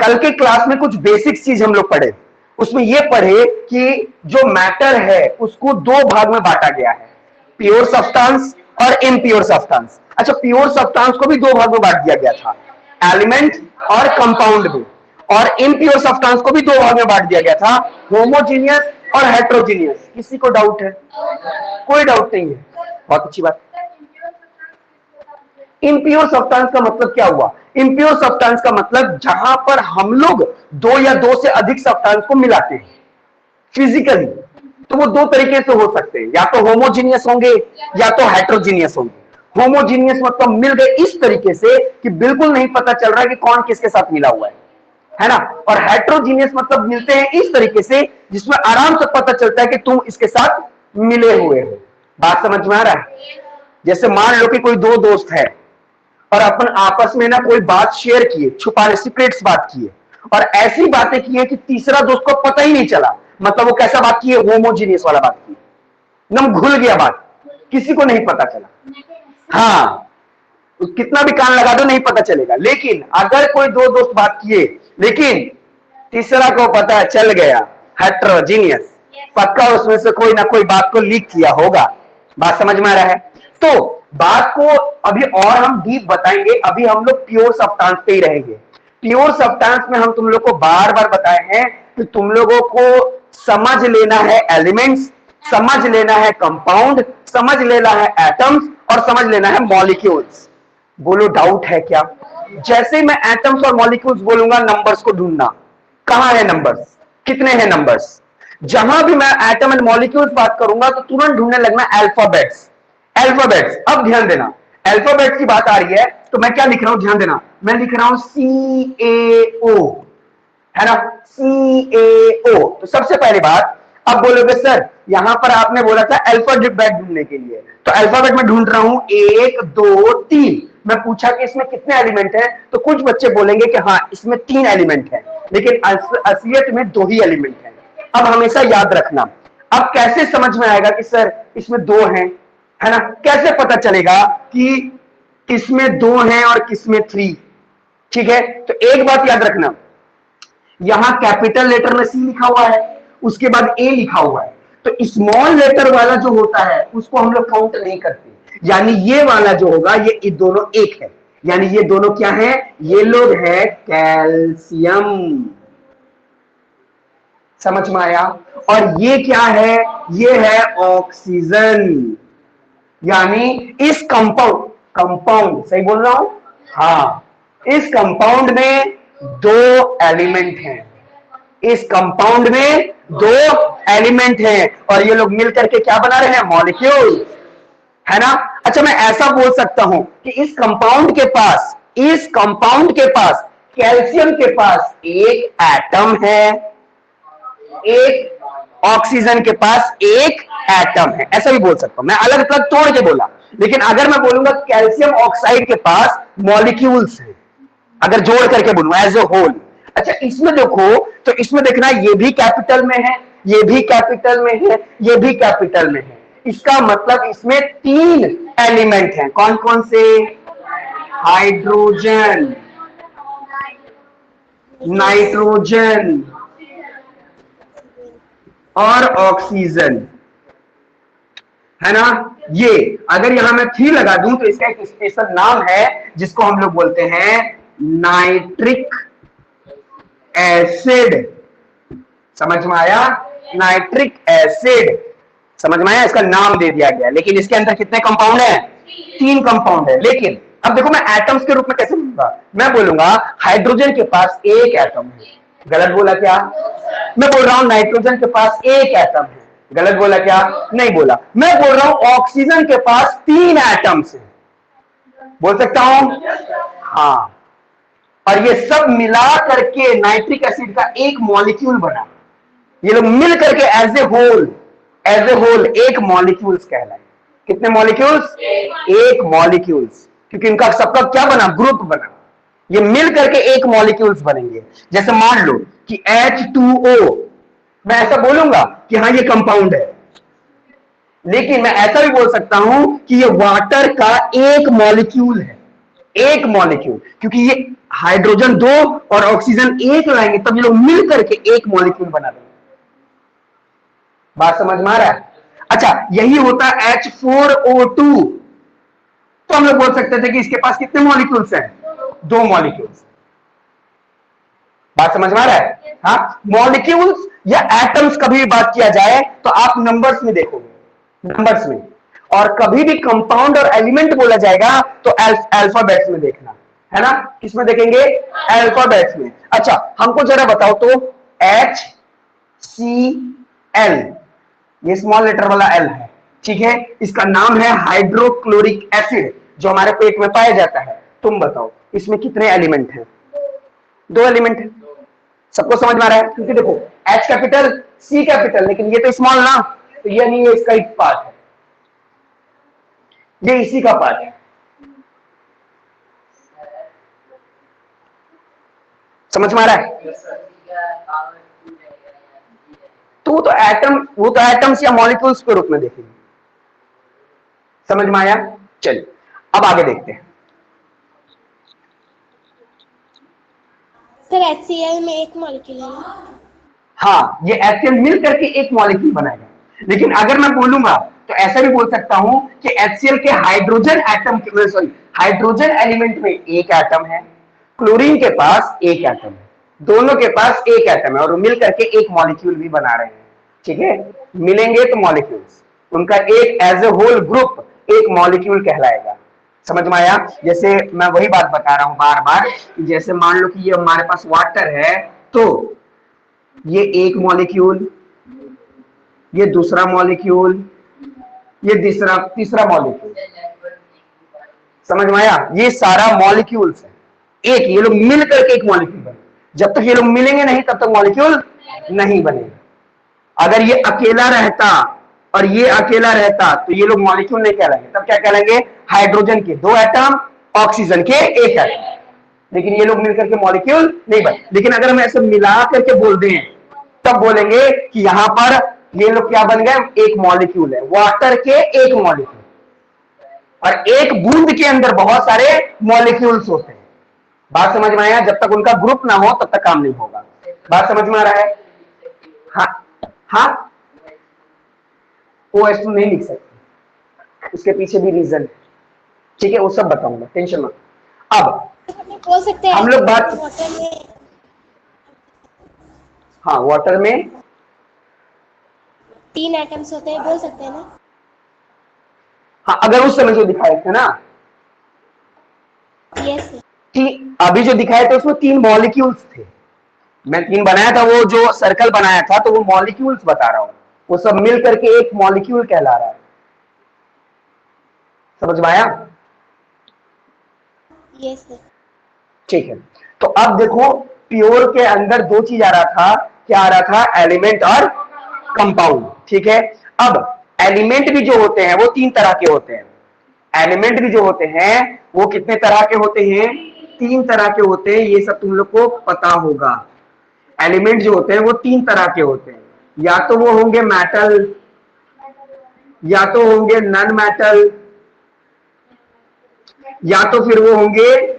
कल के क्लास में कुछ बेसिक चीज हम लोग पढ़े, उसमें यह पढ़े कि जो मैटर है उसको दो भाग में बांटा गया है, प्योर सब्सटेंस और इम्प्योर सब्सटेंस। अच्छा, प्योर सब्सटेंस को भी दो भाग में बांट दिया गया था, एलिमेंट और कंपाउंड में, और इम्प्योर सब्सटेंस को भी दो भाग में बांट दिया गया था, होमोजीनियस और हेट्रोजीनियस। किसी को डाउट है? कोई डाउट नहीं है, बहुत अच्छी बात। इम्प्योर सब्सटेंस का मतलब क्या हुआ? इम्प्योर सब्सटेंस का मतलब जहां पर हम लोग दो या दो से अधिक सब्सटेंस को मिलाते हैं फिजिकली, तो वो दो तरीके से हो सकते हैं, या तो होमोजीनियस होंगे या तो हेट्रोजीनियस होंगे। होमोजीनियस मतलब मिल गए इस तरीके से कि बिल्कुल नहीं पता चल रहा है कि कौन किसके साथ मिला हुआ है ना। और हेट्रोजीनियस मतलब मिलते हैं इस तरीके से जिसमें आराम से पता चलता है कि तुम इसके साथ मिले हुए हो। बात समझ में आ रहा है? जैसे मान लो कि कोई दो दोस्त है और अपन आपस में ना कोई बात शेयर किए, छुपाने सीक्रेट्स बात किए, और ऐसी बातें की है कि तीसरा दोस्त को पता ही नहीं चला। मतलब वो कैसा बात की है? होमोजीनियस वाला बात की, एकदम घुल गया बात, किसी को नहीं पता चला। हाँ, कितना भी कान लगा दो नहीं पता चलेगा। लेकिन अगर कोई दो दोस्त बात किए लेकिन तीसरा को पता चल गया, हेट्रोजीनियस, पक्का उसमें से कोई ना कोई बात को लीक किया होगा। बात समझ में आ रहा है? तो बात को अभी और हम डीप बताएंगे, अभी हम लोग प्योर सब्सटेंस पे ही रहेंगे। प्योर सब्सटेंस में हम तुम लोग को बार बार बताए हैं कि तुम लोगों को समझ लेना है एलिमेंट्स, समझ लेना है कंपाउंड, समझ लेना है एटम्स और समझ लेना है मॉलिक्यूल्स। बोलो डाउट है क्या? जैसे मैं एटम्स और मॉलिक्यूल्स बोलूंगा, नंबर्स को ढूंढना, कहां है नंबर्स, कितने हैं नंबर्स। जहां भी मैं एटम एंड मॉलिक्यूल्स बात करूंगा तो तुरंत ढूंढने लगना अल्फाबेट्स। अल्फाबेट्स, अब ध्यान देना, अल्फाबेट्स की बात आ रही है तो मैं क्या लिख रहा हूं, ध्यान देना, मैं लिख रहा हूं CAO, है ना, CAO। तो सबसे पहली बात, अब बोलोगे सर यहां पर आपने बोला था अल्फाबेट ढूंढने के लिए, तो अल्फाबेट में ढूंढ रहा हूं 1 2 3। मैं पूछा कि इसमें कितने एलिमेंट हैं, तो कुछ बच्चे बोलेंगे कि हाँ इसमें 3 एलिमेंट हैं, लेकिन असलियत में 2 ही एलिमेंट हैं। अब हमेशा याद रखना, अब कैसे समझ में आएगा कि सर इसमें 2 हैं, है ना, कैसे पता चलेगा कि किसमें 2 हैं और किसमें 3? ठीक है, तो एक बात याद रखना, यहां कैपिटल लेटर में C लिखा हुआ है, उसके बाद A लिखा हुआ है, तो स्मॉल लेटर वाला जो होता है उसको हम लोग काउंट नहीं करते। यानी ये वाला जो होगा ये दोनों एक है, यानी ये दोनों क्या है? ये लोग है कैल्शियम। समझ में आया? और ये क्या है? ये है ऑक्सीजन। यानी इस कंपाउंड सही बोल रहा हूं? हाँ, इस कंपाउंड में 2 एलिमेंट हैं, इस कंपाउंड में 2 एलिमेंट हैं, और ये लोग मिलकर के क्या बना रहे हैं? मॉलिक्यूल, है ना। अच्छा, मैं ऐसा बोल सकता हूं कि इस कंपाउंड के पास कैल्शियम के पास एक एटम है, एक ऑक्सीजन के पास एक एटम है, ऐसा भी बोल सकता हूं। मैं अलग अलग तोड़ के बोला, लेकिन अगर मैं बोलूंगा कैल्शियम ऑक्साइड के पास मॉलिक्यूल्स है, अगर जोड़ करके बोलूं एज ए होल। अच्छा, इसमें देखो तो इसमें देखना, ये भी कैपिटल में है, ये भी कैपिटल में है, ये भी कैपिटल में है, इसका मतलब इसमें 3 एलिमेंट हैं। कौन कौन से? हाइड्रोजन, नाइट्रोजन और ऑक्सीजन, है ना। ये अगर यहां मैं 3 लगा दूं तो इसका एक स्पेशल नाम है जिसको हम लोग बोलते हैं नाइट्रिक एसिड। समझ में आया? नाइट्रिक एसिड, समझ में आया? इसका नाम दे दिया गया, लेकिन इसके अंदर कितने कंपाउंड है? 3 कंपाउंड है। लेकिन अब देखो मैं एटम्स के रूप में कैसे बोलूंगा, मैं बोलूंगा हाइड्रोजन के पास एक एटम है, गलत बोला क्या? मैं बोल रहा हूं नाइट्रोजन के पास एक एटम है, गलत बोला क्या? नहीं बोला। मैं बोल रहा हूं ऑक्सीजन के पास 3 एटम्स है, बोल सकता हूं? हाँ, और ये सब मिला करके नाइट्रिक एसिड का एक मॉलिक्यूल बना। ये लोग मिल करके एज ए होल एक मॉलिक्यूल्स कहलाए। कितने मॉलिक्यूल्स? एक मॉलिक्यूल्स, क्योंकि इनका सबका क्या बना? ग्रुप बना। ये मिल करके एक मॉलिक्यूल्स बनेंगे। जैसे मान लो कि H2O, मैं ऐसा बोलूंगा कि हाँ ये कंपाउंड है, लेकिन मैं ऐसा भी बोल सकता हूं कि ये वाटर का एक मॉलिक्यूल है। एक मॉलिक्यूल, क्योंकि ये हाइड्रोजन दो और ऑक्सीजन एक लाएंगे तब ये लोग मिल करके एक मॉलिक्यूल बना देंगे। बात समझ में आ रहा है? अच्छा, यही होता है H4O2। तो हम लोग बोल सकते थे कि इसके पास कितने मॉलिक्यूल्स हैं? दो मॉलिक्यूल्स। बात समझ में आ रहा है? हाँ, मॉलिक्यूल्स या एटम्स कभी भी बात किया जाए तो आप नंबर्स में देखोगे, नंबर्स में। और कभी भी कंपाउंड और एलिमेंट बोला जाएगा तो अल्फाबेट्स में देखना है ना। किसमें देखेंगे? अल्फाबेट्स में। अच्छा, हमको जरा बताओ तो HCl, ये स्मॉल लेटर वाला एल है, ठीक है, इसका नाम है हाइड्रोक्लोरिक एसिड, जो हमारे पेट में पाया जाता है। तुम बताओ इसमें कितने एलिमेंट हैं? दो एलिमेंट है। सबको समझ में आ रहा है? क्योंकि देखो H कैपिटल C कैपिटल, लेकिन ये तो स्मॉल ना, तो ये नहीं है, इसका एक पार्ट है, ये इसी का पार्ट है। समझ में आ रहा है? तो वो तो एटम्स या मॉलिक्यूल्स के रूप में देखेंगे। समझ में आया? चलिए अब आगे देखते हैं। सर HCl में एक मॉलिक्यूल है। हाँ, ये HCl मिल करके एक मॉलिक्यूल बनाएगा। लेकिन अगर मैं बोलूंगा तो ऐसा भी बोल सकता हूं कि HCl के हाइड्रोजन एटम के, सॉरी, हाइड्रोजन एलिमेंट में एक एटम है, क्लोरीन के पास एक एटम है, दोनों के पास एक एटम है और मिल करके एक मॉलिक्यूल भी बना रहे हैं। ठीक है, मिलेंगे तो मॉलिक्यूल्स, उनका एक एज ए होल ग्रुप एक मॉलिक्यूल कहलाएगा। समझ में आया? जैसे मैं वही बात बता रहा हूं बार बार, जैसे मान लो कि ये हमारे पास वाटर है, तो ये एक मॉलिक्यूल, ये दूसरा मॉलिक्यूल, ये तीसरा मॉलिक्यूल। समझ में आया? ये सारा मॉलिक्यूल्स है, एक, ये लोग मिल करके एक मॉलिक्यूल बने। जब तक ये लोग मिलेंगे नहीं तब तक मॉलिक्यूल नहीं बनेगा। अगर ये अकेला रहता और ये अकेला रहता तो ये लोग मॉलिक्यूल नहीं कहलाएंगे, तब क्या कहलाएंगे? हाइड्रोजन के दो एटम, ऑक्सीजन के एक एटम। लेकिन ये लोग मिलकर के मॉलिक्यूल नहीं बने। लेकिन अगर हम ऐसे मिला करके बोल दें तब बोलेंगे कि यहां पर ये लोग क्या बन गए? एक मॉलिक्यूल है, वाटर के एक मॉलिक्यूल। और एक बूंद के अंदर बहुत सारे मॉलिक्यूल्स होते हैं। बात समझ में आया? जब तक उनका ग्रुप ना हो तब तक काम नहीं होगा। बात समझ में आ रहा है? हाँ हाँ, OH नहीं लिख सकते, उसके पीछे भी रीजन है, ठीक है, वो सब बताऊंगा, टेंशन मत। अब बोल सकते हैं हम लोग बात, वाटर में, हाँ, वाटर में 3 एटम्स होते हैं, बोल सकते हैं ना? हाँ, अगर उस समय जो दिखाए थे ना, यस सर। अभी जो दिखाए थे उसमें 3 मॉलिक्यूल्स थे। मैं 3 बनाया था, वो जो सर्कल बनाया था तो वो मॉलिक्यूल्स बता रहा हूं, वो सब मिल करके एक मॉलिक्यूल कहला रहा है। समझ में आया? Yes sir. ठीक है, तो अब देखो प्योर के अंदर दो चीज आ रहा था। क्या आ रहा था? एलिमेंट और कंपाउंड। ठीक है, अब एलिमेंट भी जो होते हैं वो 3 तरह के होते हैं। एलिमेंट भी जो होते हैं वो कितने तरह के होते हैं? 3 तरह के होते हैं। ये सब तुम लोग को पता होगा। एलिमेंट जो होते हैं वो 3 तरह के होते हैं, या तो वो होंगे मेटल, या तो होंगे नॉन मेटल, या तो फिर वो होंगे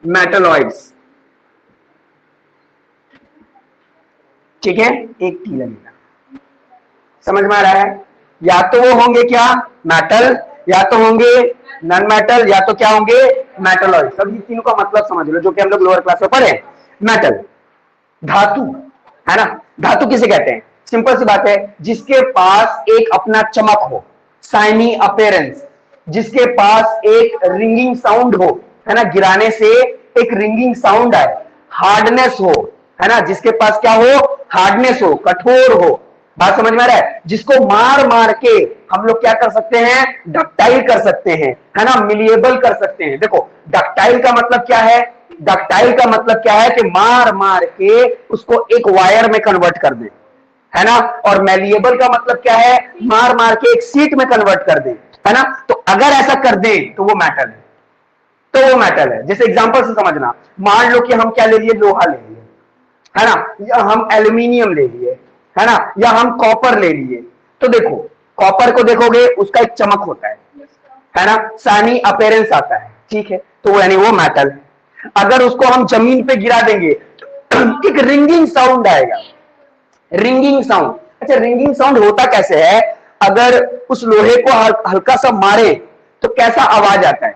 मेटलॉइड्स। ठीक है, एक टी लगेगा। समझ में आ रहा है? या तो वो होंगे क्या? मेटल, या तो होंगे नॉन मेटल, या तो क्या होंगे? मेटलॉइड। सब ये तीनों का मतलब समझ लो, जो कि हम लोग लोअर क्लास में पढ़े। मेटल धातु है ना। धातु किसे कहते हैं? सिंपल सी बात है, जिसके पास एक अपना चमक हो, शाइनी अपीयरेंस, जिसके पास एक रिंगिंग साउंड हो, है ना, गिराने से एक रिंगिंग साउंड आए, हार्डनेस हो, है ना, जिसके पास क्या हो? हार्डनेस हो, कठोर हो। बात समझ में आ रहा है? जिसको मार मार के हम लोग क्या कर सकते हैं? डक्टाइल कर सकते हैं, है ना, मिलिएबल कर सकते हैं। देखो डक्टाइल का मतलब क्या है? डक्टाइल का मतलब क्या है? कि मार मार के उसको एक वायर में कन्वर्ट कर दे, है ना। और मैलिएबल का मतलब क्या है? मार मार के एक सीट में कन्वर्ट कर दे, है ना। तो अगर ऐसा कर दे तो वो मेटल है, तो वो मेटल है। जैसे एग्जांपल से समझना, मान लो कि हम क्या ले लिए? लोहा ले लिए, है ना, या हम एल्यूमिनियम ले लिए, है ना, या हम कॉपर ले लिए। तो देखो कॉपर को देखोगे उसका एक चमक होता है ना, शाइनी अपीयरेंस आता है। ठीक है, तो वो यानी वो मेटल। अगर उसको हम जमीन पे गिरा देंगे तो एक रिंगिंग साउंड आएगा, रिंगिंग साउंड। अच्छा, रिंगिंग साउंड होता कैसे है? अगर उस लोहे को हल्का सा मारे तो कैसा आवाज आता है,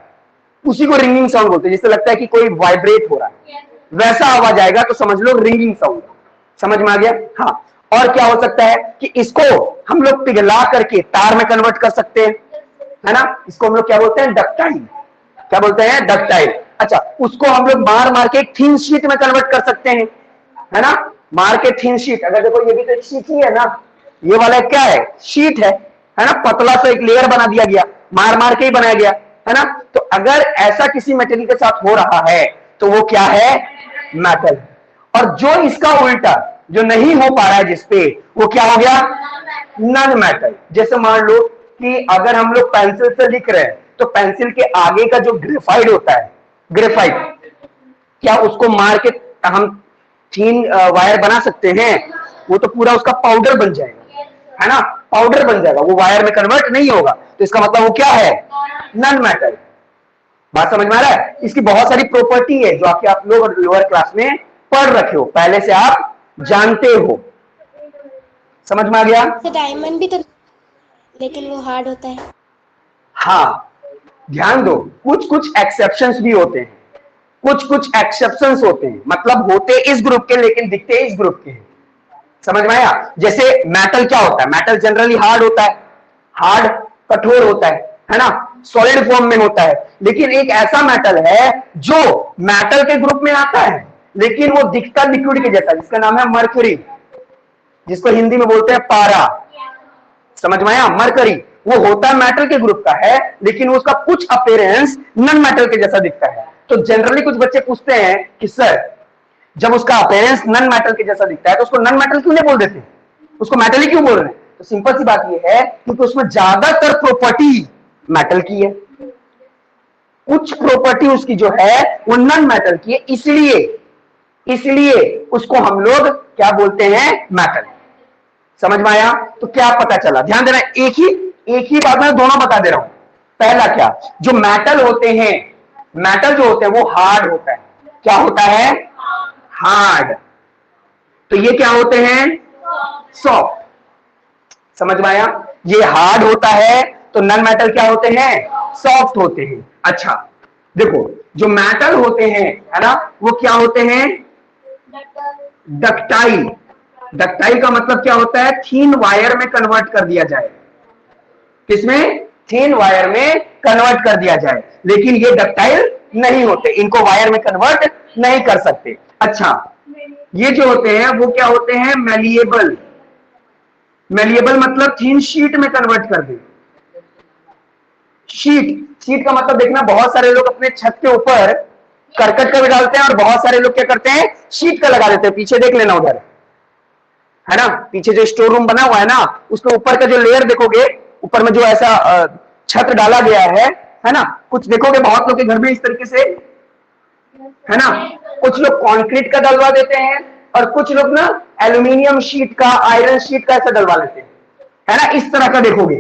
उसी को रिंगिंग साउंड बोलते हैं। जिससे लगता है कि कोई वाइब्रेट हो रहा है, वैसा आवाज आएगा, तो समझ लो रिंगिंग साउंड। समझ में आ गया? हाँ। और क्या हो सकता है कि इसको हम लोग पिघला करके तार में कन्वर्ट कर सकते हैं, है ना? इसको हम लोग क्या बोलते हैं? डक्टाइल। क्या बोलते हैं? डक्टाइल। अच्छा, उसको हम लोग मार मार के एक थिन शीट में कन्वर्ट कर सकते हैं, है ना? मार के थिन शीट। अगर देखो ये भी तो एक शीट ही है ना, ये वाला क्या है? शीट है ना? पतला सा एक लेयर बना दिया गया, मार मार के ही बनाया गया, है ना? तो अगर ऐसा किसी मेटेरियल के साथ हो रहा है तो वो क्या है? मेटल। और जो इसका उल्टा, जो नहीं हो पा रहा है जिसपे, वो क्या हो गया? Non metal. जैसे मान लो कि अगर हम लोग पेंसिल से लिख रहे हैं तो पेंसिल के आगे का जो ग्रेफाइट होता है, ग्रेफाइट, क्या उसको मार के हम थीन वायर बना सकते हैं? वो तो पूरा उसका पाउडर बन जाएगा, है ना? पाउडर बन जाएगा, वो वायर में कन्वर्ट नहीं होगा। तो इसका मतलब वो क्या है? Non metal. बात समझ में आ रहा है? इसकी बहुत सारी प्रॉपर्टी है जो आप लोग लोअर क्लास में पढ़ रखे हो, पहले से आप जानते हो। समझ में आ गया? डायमंड भी तो, लेकिन वो हार्ड होता है। हाँ, ध्यान दो, कुछ कुछ एक्सेप्शंस भी होते हैं, कुछ कुछ एक्सेप्शंस होते हैं, मतलब होते इस ग्रुप के लेकिन दिखते इस ग्रुप के हैं। समझ में आया? जैसे मेटल क्या होता है? मेटल जनरली हार्ड होता है, हार्ड, कठोर होता है ना? सॉलिड फॉर्म में होता है। लेकिन एक ऐसा मेटल है जो मेटल के ग्रुप में आता है लेकिन वो दिखता लिक्विड के जैसा, जिसका नाम है मरकरी, जिसको हिंदी में बोलते हैं पारा। समझ में आया? मरकरी वो होता मेटल के ग्रुप का है लेकिन उसका कुछ अपीयरेंस नॉन मेटल के जैसा दिखता है। तो जनरली कुछ बच्चे पूछते हैं कि सर, जब उसका अपीयरेंस नॉन मेटल के जैसा दिखता है तो उसको नॉन मेटल क्यों नहीं बोल देते, उसको मेटल ही क्यों बोल रहे हैं? तो सिंपल सी बात यह है क्योंकि उसमें ज्यादातर प्रॉपर्टी मेटल की है, कुछ प्रॉपर्टी उसकी जो है वो नॉन मेटल की है, इसलिए उसको हम लोग क्या बोलते हैं? मेटल। समझ में आया? तो क्या पता चला? ध्यान देना, एक ही बात मैं दोनों बता दे रहा हूं। पहला क्या, जो मेटल होते हैं, मेटल जो होते हैं वो हार्ड होता है। क्या होता है? हार्ड। तो ये क्या होते हैं? सॉफ्ट। समझ में आया? ये हार्ड होता है तो नॉन मेटल क्या होते हैं? सॉफ्ट होते हैं। अच्छा देखो, जो मेटल होते हैं, है ना, वो क्या होते हैं? डक्टाइल। डक्टाइल का मतलब क्या होता है? थीन वायर में कन्वर्ट कर दिया जाए। किसमें? थीन वायर में कन्वर्ट कर दिया जाए। लेकिन ये डक्टाइल नहीं होते, इनको वायर में कन्वर्ट नहीं कर सकते। अच्छा, ये जो होते हैं वो क्या होते हैं? मैलिएबल। मैलिएबल मतलब थीन शीट में कन्वर्ट कर दे। शीट का मतलब देखना, बहुत सारे लोग अपने छत के ऊपर करकट का भी डालते हैं और बहुत सारे लोग क्या करते हैं? शीट का लगा देते हैं। पीछे देख लेना उधर, है ना, पीछे जो स्टोर रूम बना हुआ है ना, उसके ऊपर का जो लेयर देखोगे, ऊपर में जो ऐसा छत डाला गया है ना, कुछ देखोगे बहुत लोग के घर में इस तरीके से, है ना। कुछ लोग कंक्रीट का डलवा देते हैं और कुछ लोग ना एल्यूमिनियम शीट का, आयरन शीट का ऐसा डलवा लेते हैं, है ना। इस तरह का देखोगे,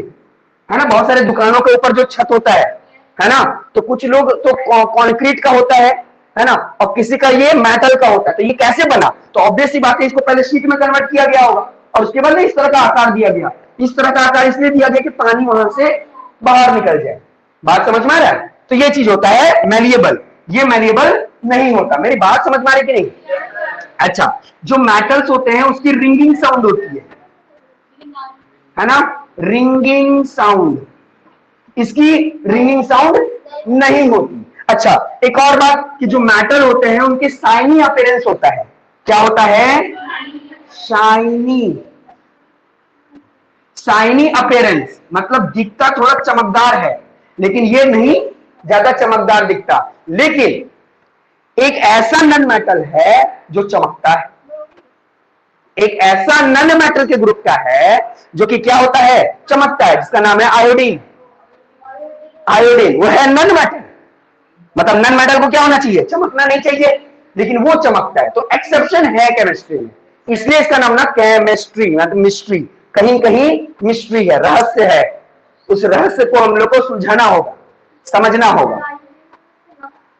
है ना, बहुत सारे दुकानों के ऊपर जो छत होता है ना, तो कुछ लोग तो कंक्रीट का होता है ना, और किसी का ये मेटल का होता है। तो ये कैसे बना? तो ऑब्वियस सी बात है, इसको पहले शीट में कन्वर्ट किया गया होगा और उसके बाद इस तरह का आकार दिया गया। इस तरह का आकार इसलिए दिया गया कि पानी वहां से बाहर निकल जाए। बात समझ में आ रहा है? तो ये चीज होता है मैलिएबल। ये मैलिएबल नहीं होता। मेरी बात समझ में आ रही कि नहीं? अच्छा, जो मेटल्स होते हैं उसकी रिंगिंग साउंड होती है ना, रिंगिंग साउंड। इसकी रिंगिंग साउंड नहीं होती। अच्छा, एक और बात कि जो मेटल होते हैं उनके शाइनी अपीयरेंस होता है। क्या होता है? शाइनी अपीयरेंस मतलब दिखता थोड़ा चमकदार है, लेकिन ये नहीं ज्यादा चमकदार दिखता। लेकिन एक ऐसा नॉन मेटल है जो चमकता है, एक ऐसा नॉन मेटल के ग्रुप का है जो कि क्या होता है? चमकता है, जिसका नाम है आयोडीन। आयोडीन वो है नॉन मेटल। मतलब नॉन मेटल को क्या होना चाहिए? चमकना नहीं चाहिए, लेकिन वो चमकता है। तो एक्सेप्शन है केमिस्ट्री में, इसलिए इसका नाम ना केमिस्ट्री, मतलब मिस्ट्री, कहीं कहीं मिस्ट्री है, रहस्य है। उस रहस्य को हम लोग को सुलझाना होगा, समझना होगा।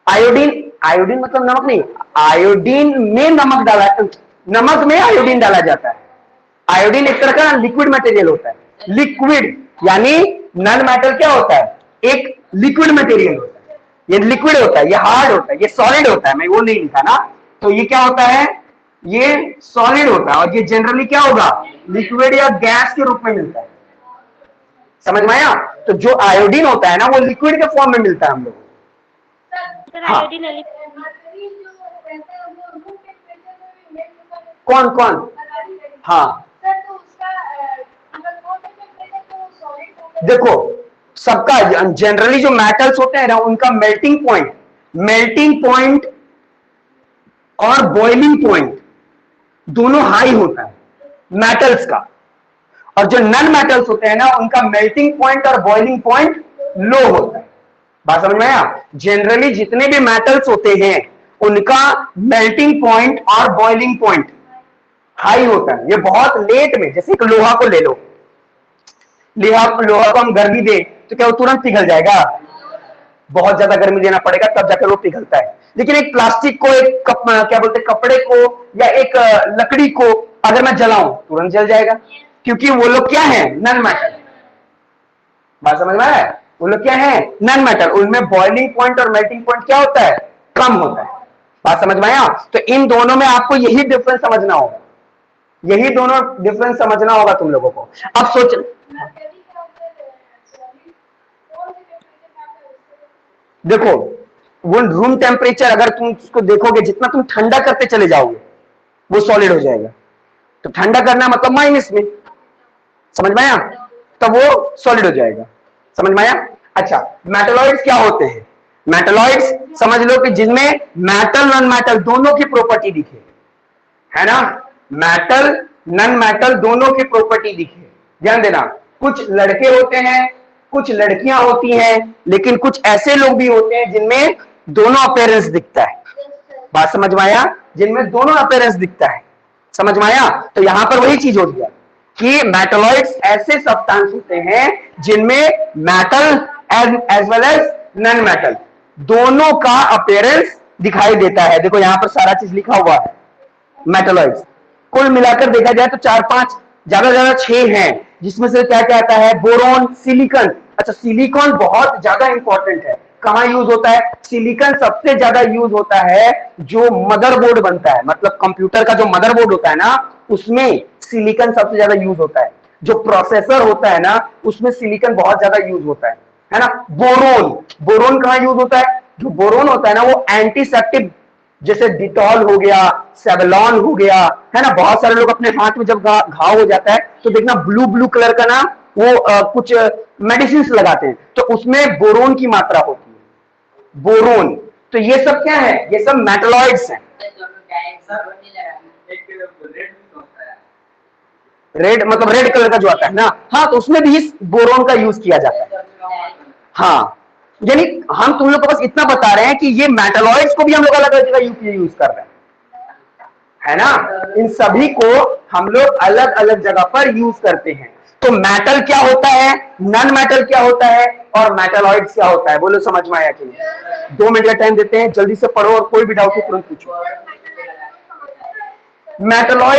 आयोडीन, आयोडीन मतलब नमक नहीं, आयोडीन में नमक डाला, नमक में आयोडीन डाला जाता है। आयोडीन एक तरह का लिक्विड मटेरियल होता है, लिक्विड यानी नन मेटल क्या होता है, एक लिक्विड मटेरियल होता है। ये लिक्विड होता है, ये हार्ड होता है, ये सॉलिड होता है, मैं वो नहीं लिखा ना, तो ये क्या होता है, ये सॉलिड होता है और ये जनरली क्या होगा, लिक्विड या गैस के रूप में मिलता है। समझ में आया? तो जो आयोडीन होता है ना वो लिक्विड के फॉर्म में मिलता है हम लोग को। सर हाँ, आयोडीन कौन कौन, हाँ देखो सबका जनरली जो मेटल्स होते हैं ना उनका मेल्टिंग पॉइंट और बॉइलिंग पॉइंट दोनों हाई होता है मेटल्स का, और जो नन मेटल्स होते हैं ना उनका मेल्टिंग पॉइंट और बॉइलिंग पॉइंट लो होता है। बात समझ में आया? जनरली जितने भी मेटल्स होते हैं उनका मेल्टिंग पॉइंट और बॉइलिंग पॉइंट हाई होता है। ये बहुत लेट में, जैसे एक लोहा को ले लो, लोहा को हम गर्मी दे तो क्या वो तुरंत पिघल जाएगा? बहुत ज्यादा गर्मी देना पड़ेगा तब जाकर वो पिघलता है। लेकिन एक प्लास्टिक को, एक क्या बोलते हैं, कपड़े को या एक लकड़ी को अगर मैं जलाऊं तुरंत जल जाएगा, क्योंकि वो लोग क्या है, नन मेटल। बात समझ में आया? वो लोग क्या है, नन मेटल। उनमें बॉइलिंग पॉइंट और मेल्टिंग पॉइंट क्या होता है, कम होता है। बात समझ में आया? तो इन दोनों में आपको यही डिफरेंस समझना होगा, यही दोनों डिफरेंस समझना होगा तुम लोगों को। अब सोच, देखो वो रूम टेम्परेचर अगर तुम उसको देखोगे, जितना तुम ठंडा करते चले जाओगे वो सॉलिड हो जाएगा। तो ठंडा करना मतलब माइनस में, समझ में आया? तब वो सॉलिड हो जाएगा। समझ में आया? अच्छा, मेटलॉइड्स क्या होते हैं? मेटलॉइड्स समझ लो कि जिनमें मेटल नॉन मेटल दोनों की प्रॉपर्टी दिखे, है ना? मेटल नॉन मेटल दोनों की प्रॉपर्टी दिखे। ध्यान देना, कुछ लड़के होते हैं, कुछ लड़कियां होती हैं, लेकिन कुछ ऐसे लोग भी होते हैं जिनमें दोनों अपीयरेंस दिखता है। बात समझ में आया? जिनमें दोनों अपीयरेंस दिखता है। समझ में आया? तो यहां पर वही चीज हो गया कि मेटलॉइड्स ऐसे सब्सटेंस होते हैं जिनमें metal as well as non metal दोनों का अपीयरेंस दिखाई देता है। देखो यहां पर सारा चीज लिखा हुआ है। मेटलॉइड्स कुल मिलाकर देखा जाए तो 4-5, ज्यादा 6 हैं, जिसमें से क्या क्या आता है, बोरोन, सिलिकॉन। अच्छा, सिलिकॉन बहुत ज्यादा इंपॉर्टेंट है। कहां यूज होता है? सिलिकॉन सबसे ज्यादा यूज होता है जो मदरबोर्ड बनता है, मतलब कंप्यूटर का जो मदरबोर्ड होता है ना उसमें सिलिकॉन सबसे ज्यादा यूज होता है। जो प्रोसेसर होता है ना उसमें सिलिकॉन बहुत ज्यादा यूज होता है ना? बोरोन कहां यूज होता है? जो बोरोन होता है ना वो एंटीसेप्टिक, जैसे डिटॉल हो गया, सेवलॉन हो गया, है ना? बहुत सारे लोग अपने हाथ में जब घाव हो जाता है तो देखना ब्लू ब्लू कलर का ना वो कुछ मेडिसिन लगाते हैं, तो उसमें बोरोन की मात्रा होती है, बोरोन। तो ये सब क्या है? ये सब मेटलॉइड्स हैं। रेड मतलब रेड कलर का जो आता है ना, हाँ, तो उसमें भी इस बोरोन का यूज किया जाता है। हाँ, यानी हम तुम लोग को बस इतना बता रहे हैं कि ये मेटलॉइड्स को भी हम लोग अलग अलग जगह यूज कर रहे हैं, है ना? इन सभी को हम लोग अलग अलग जगह पर यूज करते हैं। तो मेटल क्या होता है, नॉन मेटल क्या होता है, और मेटलॉइड्स क्या होता है? बोलो समझ में आया कि नहीं? 2 मिनट का टाइम देते हैं, जल्दी से पढ़ो और कोई भी डाउट हो तुरंत पूछो। मेटलॉइड